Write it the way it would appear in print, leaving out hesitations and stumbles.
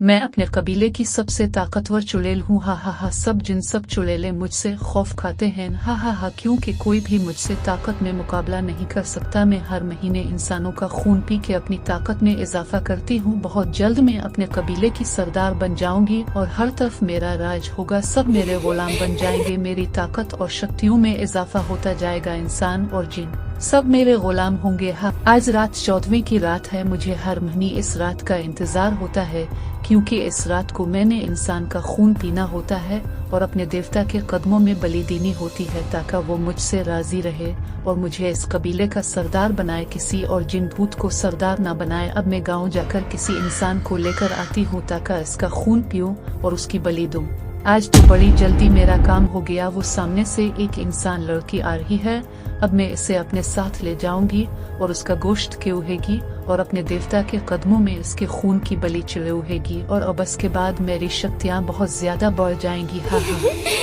मैं अपने कबीले की सबसे ताकतवर चुड़ैल हूँ। हा हा हा, सब जिन सब चुड़ैलें मुझसे खौफ खाते हैं। हा हा हा, क्योंकि कोई भी मुझसे ताकत में मुकाबला नहीं कर सकता। मैं हर महीने इंसानों का खून पी के अपनी ताकत में इजाफा करती हूँ। बहुत जल्द मैं अपने कबीले की सरदार बन जाऊंगी और हर तरफ मेरा राज होगा। सब मेरे गुलाम बन जाएंगे। मेरी ताकत और शक्तियों में इजाफा होता जाएगा। इंसान और जिन सब मेरे गुलाम होंगे। हाँ, आज रात 14वीं की रात है। मुझे हर महीने इस रात का इंतजार होता है, क्योंकि इस रात को मैंने इंसान का खून पीना होता है और अपने देवता के कदमों में बलि देनी होती है, ताकि वो मुझसे राजी रहे और मुझे इस कबीले का सरदार बनाए। किसी और जिन भूत को सरदार ना बनाए। अब मैं गाँव जाकर किसी इंसान को लेकर आती हूँ ताकि इसका खून पीऊँ और उसकी बलि दूँ। आज तो बड़ी जल्दी मेरा काम हो गया। वो सामने से एक इंसान लड़की आ रही है। अब मैं इसे अपने साथ ले जाऊंगी और उसका गोश्त खिलाऊंगी और अपने देवता के कदमों में इसके खून की बलि चढ़ाऊंगी और अब इसके बाद मेरी शक्तियाँ बहुत ज्यादा बढ़ जाएंगी। हाँ हाँ।